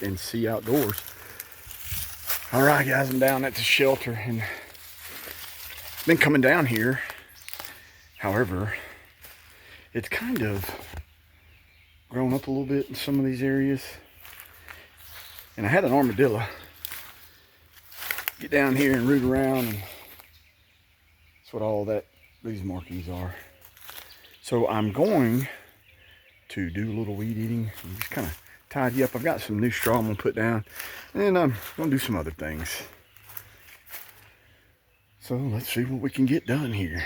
and see outdoors. All right, guys, I'm down at the shelter and been coming down here. However, it's kind of grown up a little bit in some of these areas. And I had an armadillo get down here and root around, and that's what all these markings are. So I'm going to do a little weed eating and just kind of tidy up. I've got some new straw I'm gonna put down, and I'm gonna do some other things. So let's see what we can get done here.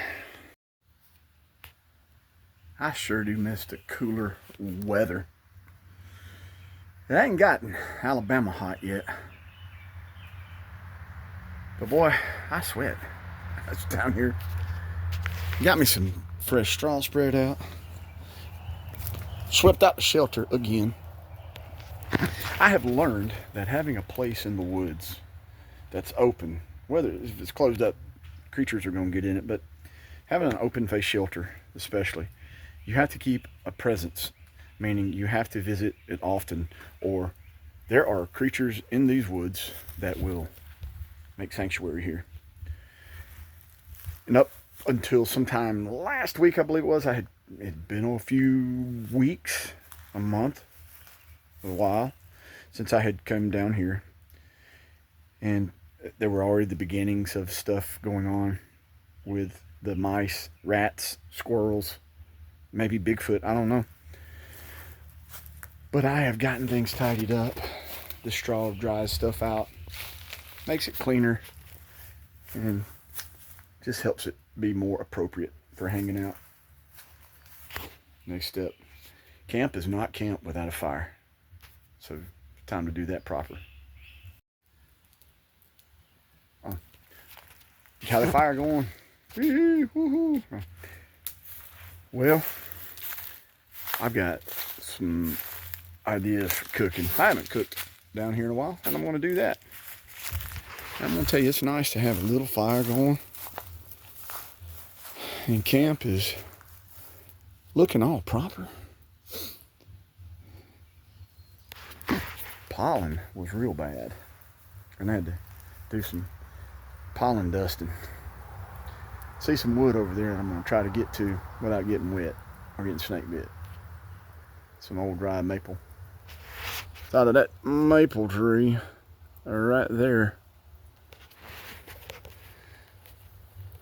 I sure do miss the cooler weather. It ain't gotten Alabama hot yet, but boy, I sweat. It's down here. Got me some fresh straw spread out. Swept out the shelter again. I have learned that having a place in the woods that's open, whether if it's closed up, creatures are going to get in it, but having an open face shelter especially, you have to keep a presence, meaning you have to visit it often, or there are creatures in these woods that will make sanctuary here. And up until sometime last week, I believe it was, it had been a few weeks, a month, a while since I had come down here, and there were already the beginnings of stuff going on with the mice, rats, squirrels, maybe Bigfoot, I don't know. But I have gotten things tidied up. The straw dries stuff out, makes it cleaner, and just helps it be more appropriate for hanging out. Next step, camp is not camp without a fire. So time to do that proper. Oh. Got the fire going. Well, I've got some ideas for cooking. I haven't cooked down here in a while, and I'm going to do that. I'm going to tell you, it's nice to have a little fire going. And camp is looking all proper. Pollen was real bad, and I had to do some pollen dusting. See some wood over there that I'm going to try to get to without getting wet or getting snake bit. Some old dry maple. It's out of that maple tree right there.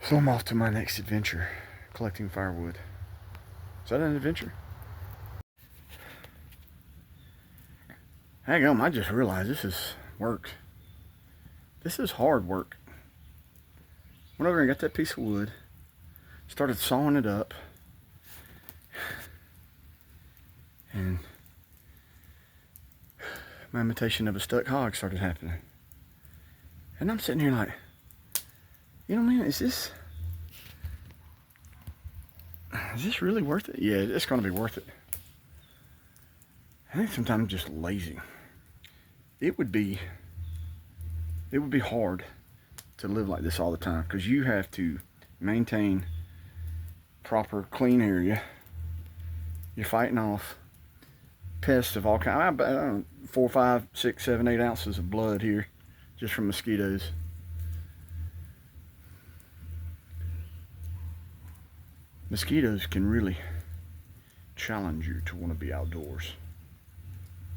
So I'm off to my next adventure, collecting firewood. Is that an adventure? Hang on, I just realized this is work. This is hard work. Went over and got that piece of wood, started sawing it up, and my imitation of a stuck hog started happening. And I'm sitting here like, you know, man, is this really worth it? Yeah, it's going to be worth it. I think sometimes I'm just lazy. It would be hard to live like this all the time, because you have to maintain proper clean area. You're fighting off pests of all kinds. 4, 5, 6, 7, 8 ounces of blood here just from mosquitoes. Mosquitoes can really challenge you to want to be outdoors.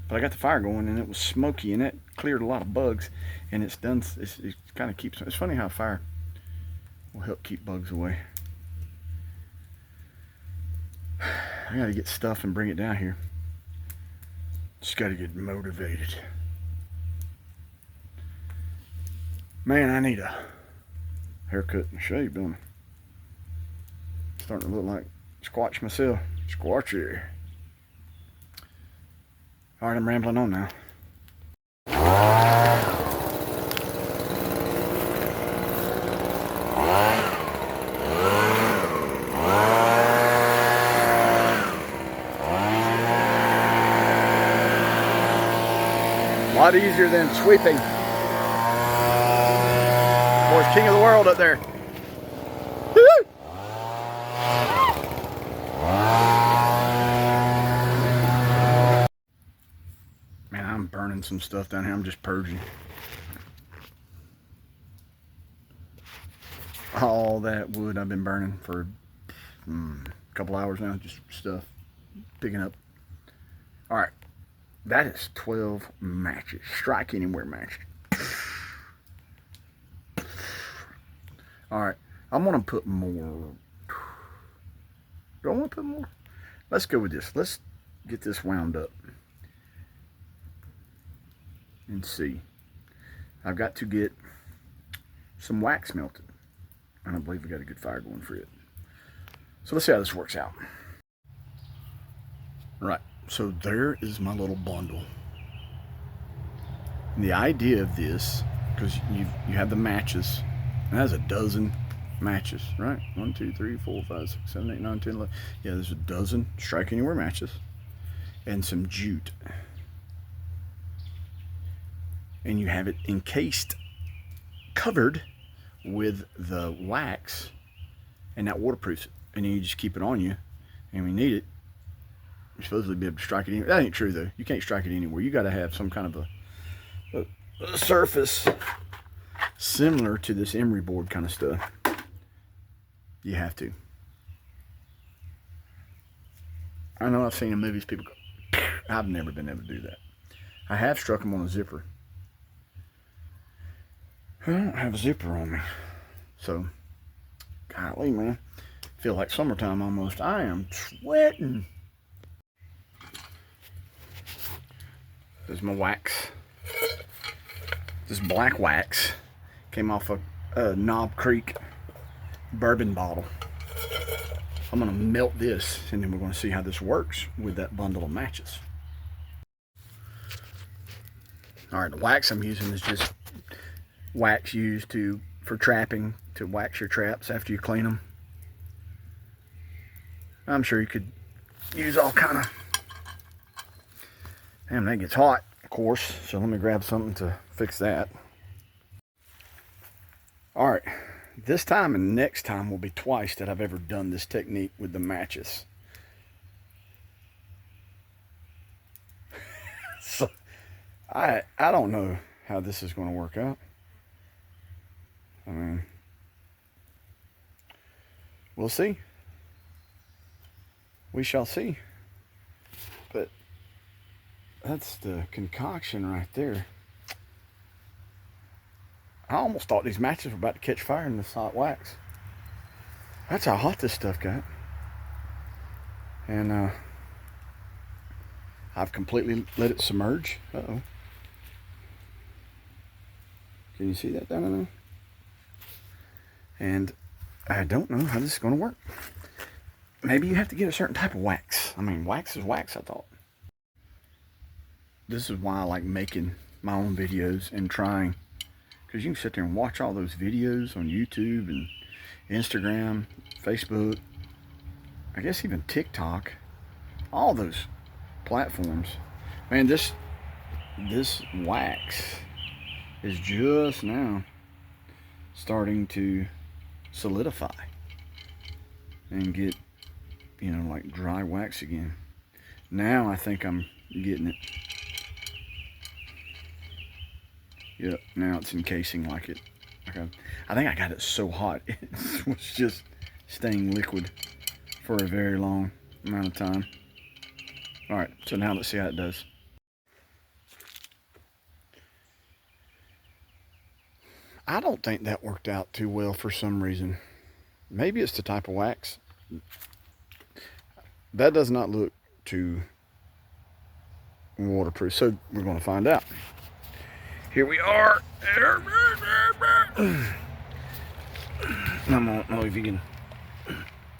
But I got the fire going, and it was smoky, and it cleared a lot of bugs, and it kind of keeps, it's funny how fire will help keep bugs away. I got to get stuff and bring it down here. Just got to get motivated. Man, I need a haircut and shave, don't I? Starting to look like Squatch myself. Squatchy. Alright, I'm rambling on now. A lot easier than sweeping. Boy's king of the world up there. Man, I'm burning some stuff down here. I'm just purging. All that wood I've been burning for a couple hours now, just stuff picking up. All right, that is 12 matches. Strike anywhere match. All right, I'm gonna put more. Do I want to put more? Let's go with this. Let's get this wound up and see. I've got to get some wax melted. I don't believe we got a good fire going for it. So let's see how this works out. Right, so there is my little bundle. And the idea of this, because you have the matches, and that's a dozen matches, right? 1, 2, 3, 4, 5, 6, 7, 8, 9, 10, 11. Yeah, there's a dozen strike anywhere matches and some jute. And you have it encased, covered with the wax, and that waterproofs it. And then you just keep it on you, and when you need it, you're supposed to be able to strike it anywhere. That ain't true though. You can't strike it anywhere. You got to have some kind of a surface similar to this emery board kind of stuff. You have to. I know I've seen in movies people go, I've never been able to do that. I have struck them on a zipper. I don't have a zipper on me. So, golly, man. Feel like summertime almost. I am sweating. There's my wax. This black wax came off a Knob Creek bourbon bottle. I'm going to melt this, and then we're going to see how this works with that bundle of matches. All right, the wax I'm using is just wax used for trapping, to wax your traps after you clean them. I'm sure you could use all kind of... Damn, that gets hot, of course, so let me grab something to fix that. All right, this time and next time will be twice that I've ever done this technique with the matches. So, I don't know how this is going to work out. I mean, we'll see. We shall see. But that's the concoction right there. I almost thought these matches were about to catch fire in this hot wax. That's how hot this stuff got. And I've completely let it submerge. Uh-oh. Can you see that down in there? And I don't know how this is going to work. Maybe you have to get a certain type of wax. I mean, wax is wax, I thought. This is why I like making my own videos and trying. Because you can sit there and watch all those videos on YouTube and Instagram, Facebook, I guess even TikTok. All those platforms. Man, this wax is just now starting to solidify and get, you know, like dry wax again. Now I think I'm getting it. Yep, now it's encasing like it. I think I got it so hot it was just staying liquid for a very long amount of time. All right, so now let's see how it does. I don't think that worked out too well for some reason. Maybe it's the type of wax. That does not look too waterproof, so we're going to find out. Here we are. I don't know if you can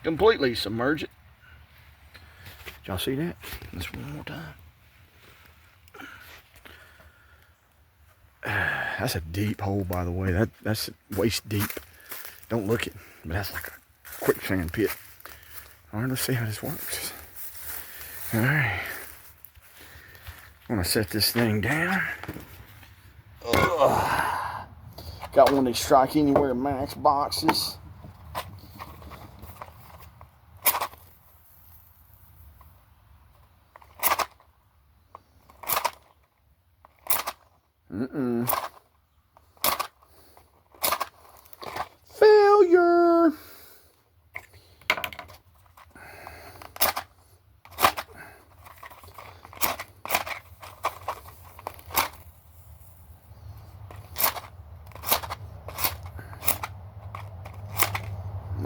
completely submerge it. Did y'all see that? Let's one more time. That's a deep hole, by the way. That's waist deep. Don't look it, but that's like a quicksand pit. All right, let's see how this works. All right. I'm gonna set this thing down. Got one of these Strike Anywhere Max boxes.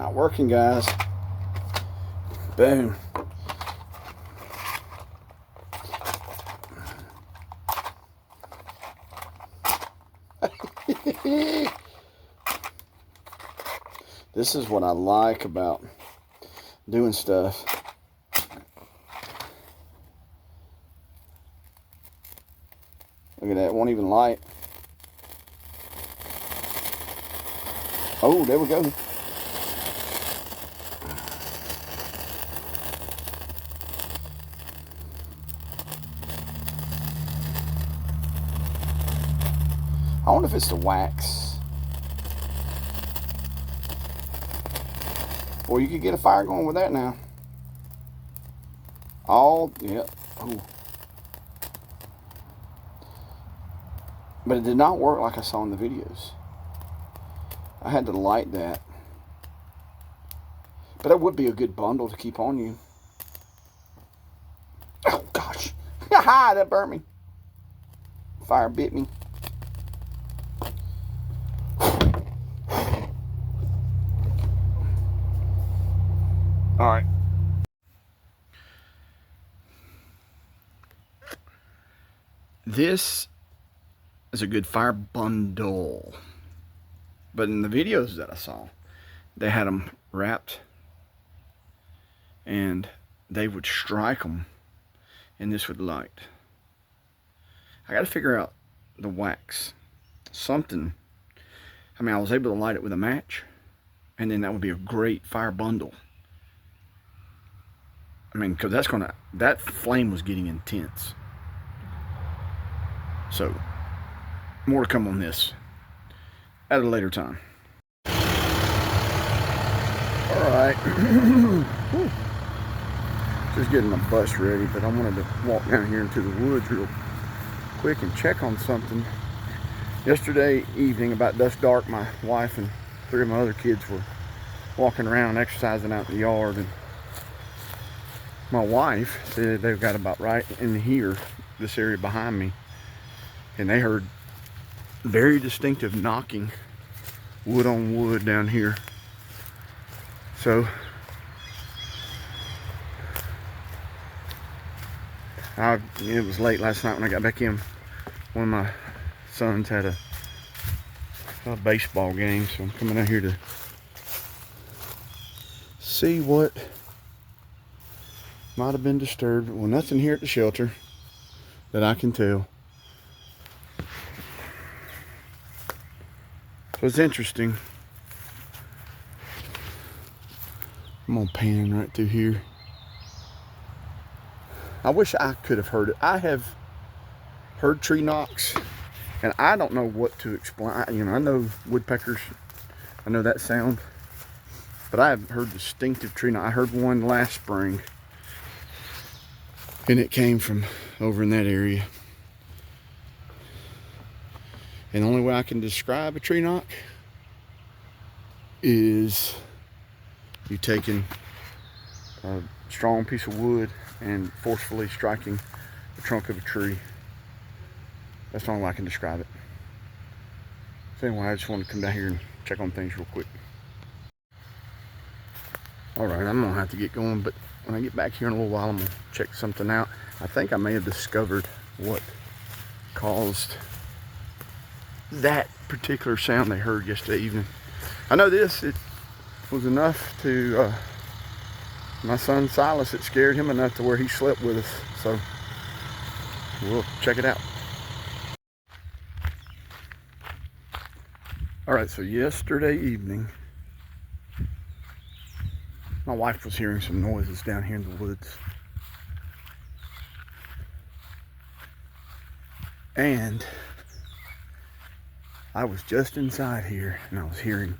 not working, guys. Boom. This is what I like about doing stuff. Look at that, it won't even light. Oh, there we go. I wonder if it's the wax. Well, you could get a fire going with that now. Yeah. Oh. But it did not work like I saw in the videos. I had to light that. But that would be a good bundle to keep on you. Oh, gosh. Haha, that burnt me. Fire bit me. All right. This is a good fire bundle. But in the videos that I saw, they had them wrapped and they would strike them and this would light. I got to figure out the wax. Something. I mean, I was able to light it with a match, and then that would be a great fire bundle. I mean, because that flame was getting intense. So, more to come on this at a later time. All right. Just getting the bus ready, but I wanted to walk down here into the woods real quick and check on something. Yesterday evening, about dusk dark, my wife and 3 of my other kids were walking around exercising out in the yard, and my wife said they've got about right in here, this area behind me, and they heard very distinctive knocking, wood on wood down here. So it was late last night when I got back in. One of my sons had a baseball game, so I'm coming out here to see what might have been disturbed. Well, nothing here at the shelter that I can tell. So it's interesting. I'm gonna pan right through here. I wish I could have heard it. I have heard tree knocks, and I don't know what to explain. I know woodpeckers, I know that sound, but I have heard distinctive tree knock. I heard one last spring, and it came from over in that area. And the only way I can describe a tree knock is you taking a strong piece of wood and forcefully striking the trunk of a tree. That's the only way I can describe it. So anyway, I just wanted to come down here and check on things real quick. Alright, I'm gonna have to get going, but when I get back here in a little while, I'm gonna check something out. I think I may have discovered what caused that particular sound they heard yesterday evening. I know this, it was enough to my son Silas, it scared him enough to where he slept with us, so we'll check it out. All right, so yesterday evening, my wife was hearing some noises down here in the woods, and I was just inside here and I was hearing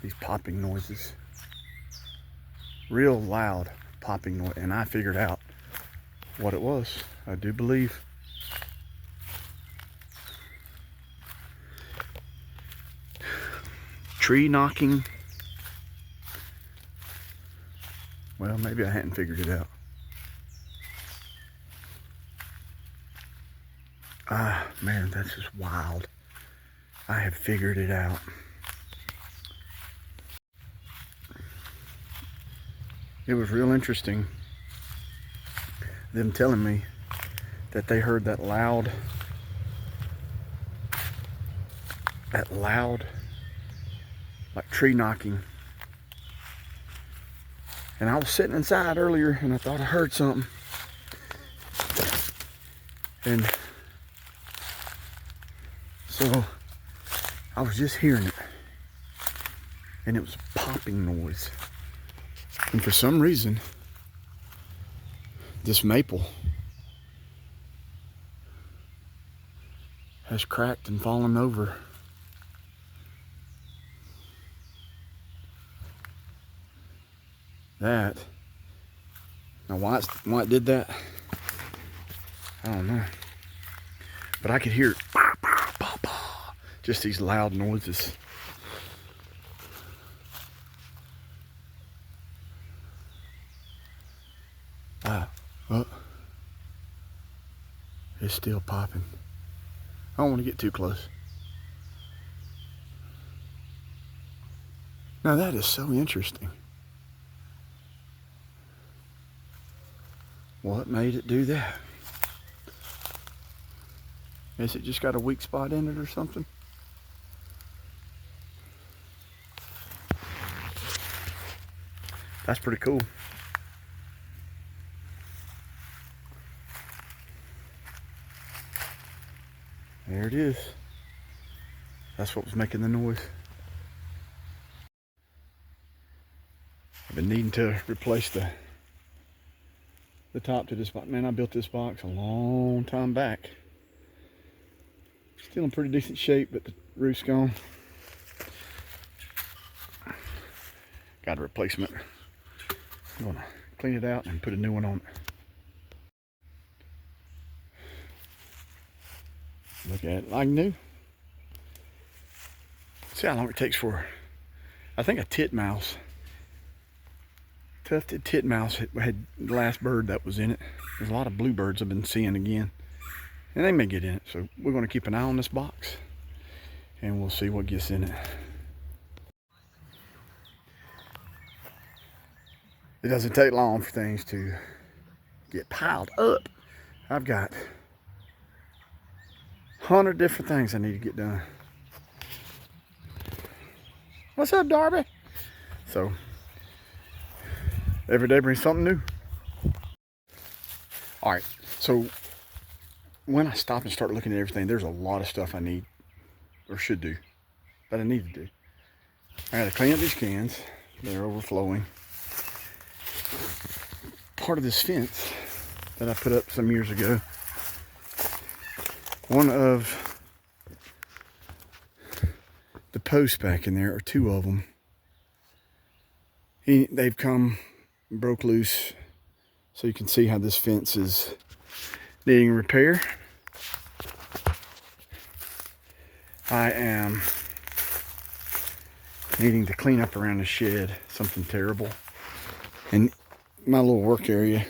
these popping noises, real loud popping noise, and I figured out what it was. I do believe tree knocking. Well, maybe I hadn't figured it out. Ah, man, that's just wild. I have figured it out. it was real interesting, them telling me that they heard that loud like tree knocking. And I was sitting inside earlier and I thought I heard something. And so I was just hearing it. And it was a popping noise. And for some reason, this maple has cracked and fallen over. That, now why it did that, I don't know. But I could hear just these loud noises. Oh, it's still popping. I don't want to get too close. Now that is so interesting. What made it do that? Is it just got a weak spot in it or something? That's pretty cool. There it is. That's what was making the noise. I've been needing to replace the top to this box. Man, I built this box a long time back. Still in pretty decent shape, but the roof's gone. Got a replacement. I'm gonna clean it out and put a new one on it. Look at it like new. See how long it takes for, I think, a titmouse. Tufted titmouse had the last bird that was in it. There's a lot of bluebirds I've been seeing again. And they may get in it. So we're going to keep an eye on this box. And we'll see what gets in it. It doesn't take long for things to get piled up. I've got 100 different things I need to get done. What's up, Darby? So, every day brings something new. All right, so when I stop and start looking at everything, there's a lot of stuff I need, or should do, that I need to do. I gotta clean up these cans. They're overflowing. Part of this fence that I put up some years ago, one of the posts back in there, or two of them, they've come, broke loose. So you can see how this fence is needing repair. I am needing to clean up around the shed, something terrible. And my little work area,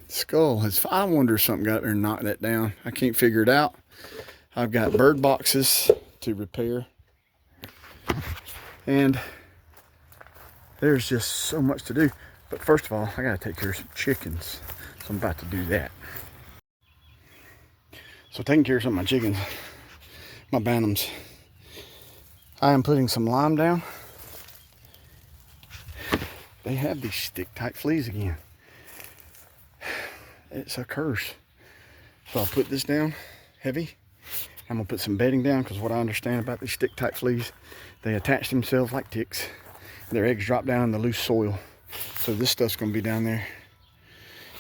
skull has, I wonder if something got there and knocked that down. I can't figure it out. I've got bird boxes to repair. And there's just so much to do. But first of all, I gotta take care of some chickens. So I'm about to do that. So taking care of some of my chickens, my bantams, I am putting some lime down. They have these stick-tight fleas again. It's a curse. So I'll put this down heavy. I'm gonna put some bedding down, because what I understand about these stick-tight fleas, they attach themselves like ticks. Their eggs drop down in the loose soil. So this stuff's gonna be down there,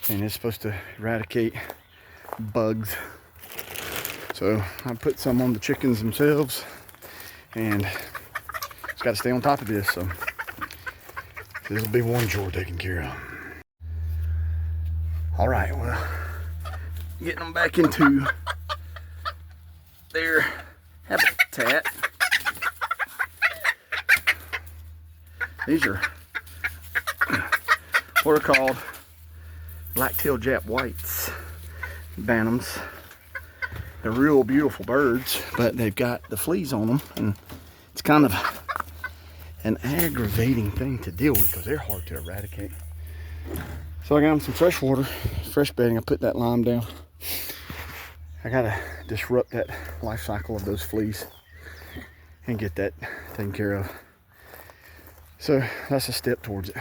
and it's supposed to eradicate bugs. So I put some on the chickens themselves, and just gotta stay on top of this. So this will be one chore taken care of. All right, well, getting them back into their habitat. These are what are called black-tailed Jap whites, bantams. They're real beautiful birds, but they've got the fleas on them, and it's kind of an aggravating thing to deal with because they're hard to eradicate. So I got them some fresh water, fresh bedding. I put that lime down. I gotta disrupt that life cycle of those fleas and get that taken care of. So that's a step towards it.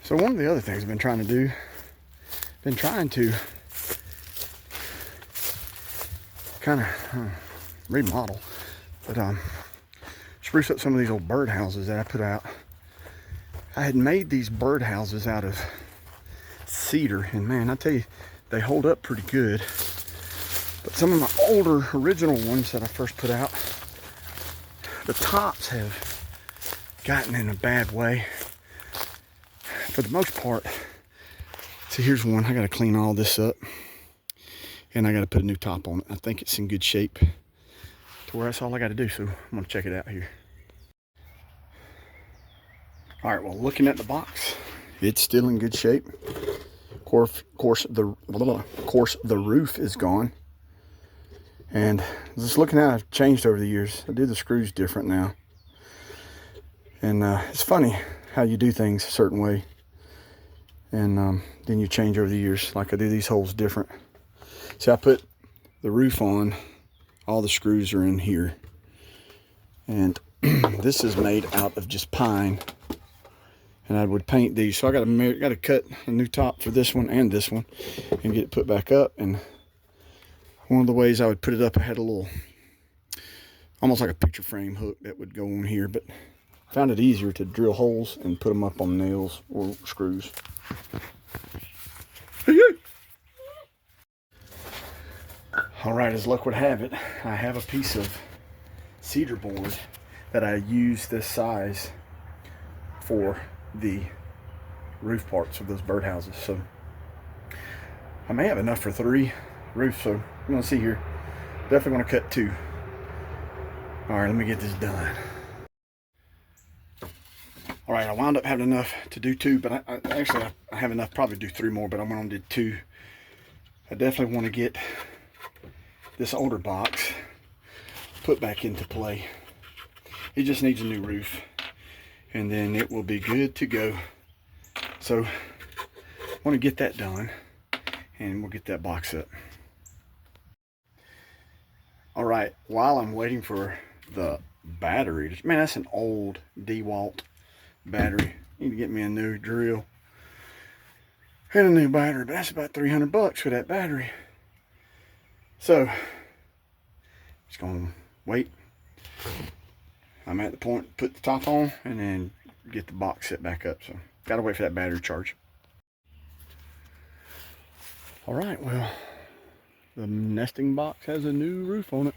So one of the other things I've been trying to kind of remodel, but spruce up some of these old bird houses that I put out. I had made these bird houses out of cedar, and man, I tell you, they hold up pretty good. But some of my older original ones that I first put out, the tops have gotten in a bad way. For the most part, so here's one. I gotta clean all this up and I gotta put a new top on it. I think it's in good shape to where that's all I gotta do. So I'm gonna check it out here. All right, well, looking at the box, it's still in good shape. Of course, the roof is gone. And just looking at it, I've changed over the years. I do the screws different now. And it's funny how you do things a certain way. And then you change over the years. Like I do these holes different. See, I put the roof on. All the screws are in here. And this is made out of just pine. And I would paint these. So I got to cut a new top for this one and this one and get it put back up. And one of the ways I would put it up, I had a little, almost like a picture frame hook that would go on here, but I found it easier to drill holes and put them up on nails or screws. All right, as luck would have it, I have a piece of cedar board that I use this size for the roof parts of those birdhouses. So I may have enough for 3 roofs, so I'm gonna see here. Definitely gonna cut 2. All right, let me get this done. All right, I wound up having enough to do 2, but I have enough probably to do 3 more, but I went on and did 2. I definitely want to get this older box put back into play. It just needs a new roof, and then it will be good to go. So I want to get that done, and we'll get that box up. All right, while I'm waiting for the battery, man, that's an old DeWalt battery. Need to get me a new drill and a new battery, but that's about 300 bucks for that battery. So just gonna wait. I'm at the point, put the top on, and then get the box set back up. So gotta wait for that battery charge. All right, well, the nesting box has a new roof on it,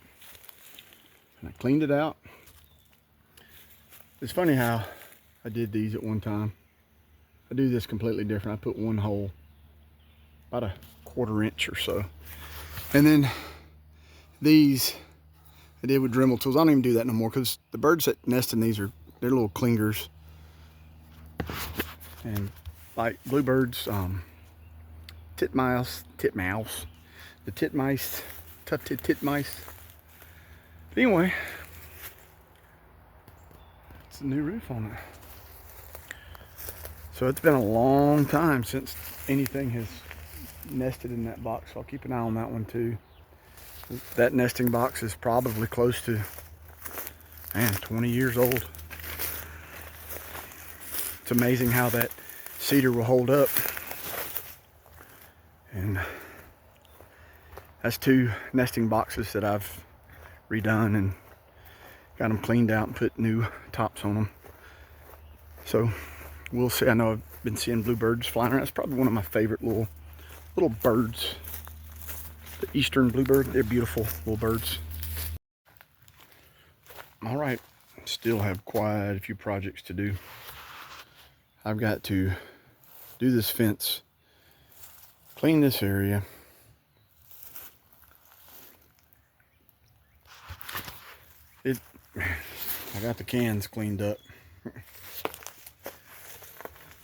and I cleaned it out. It's funny how I did these at one time. I do this completely different. I put one hole, about a 1/4 inch or so, and then these I did with Dremel tools. I don't even do that no more because the birds that nest in these they're little clingers, and like bluebirds, titmouse, the titmice, tufted titmice. But anyway, it's a new roof on it. So it's been a long time since anything has nested in that box, so I'll keep an eye on that one too. That nesting box is probably close to, man, 20 years old. It's amazing how that cedar will hold up. And that's 2 nesting boxes that I've redone and got them cleaned out and put new tops on them. So we'll see. I know I've been seeing bluebirds flying around. It's probably one of my favorite little birds. The eastern bluebird, they're beautiful little birds. All right, still have quite a few projects to do. I've got to do this fence, clean this area. I got the cans cleaned up.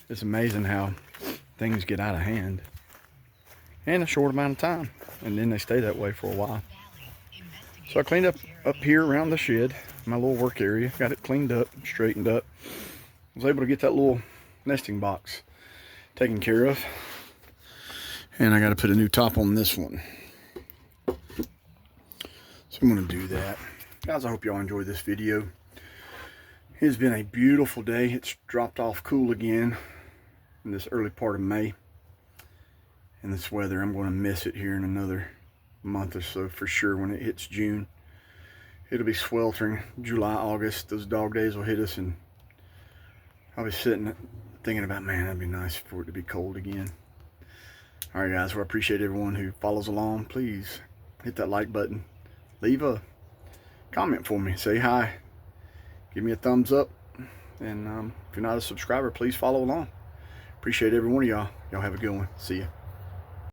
It's amazing how things get out of hand in a short amount of time, and then they stay that way for a while. So I cleaned up here around the shed, my little work area. Got it cleaned up, straightened up. Was able to get that little nesting box taken care of. And I got to put a new top on this one. So I'm going to do that. Guys, I hope y'all enjoyed this video. It's been a beautiful day. It's dropped off cool again in this early part of May. And this weather, I'm going to miss it here in another month or so for sure. When it hits June, it'll be sweltering. July, August, those dog days will hit us, and I'll be sitting thinking about, man, that'd be nice for it to be cold again. All right, guys, well, I appreciate everyone who follows along. Please hit that like button. Leave a comment for me. Say hi. Give me a thumbs up. And if you're not a subscriber, please follow along. Appreciate every one of y'all. Y'all have a good one. See ya.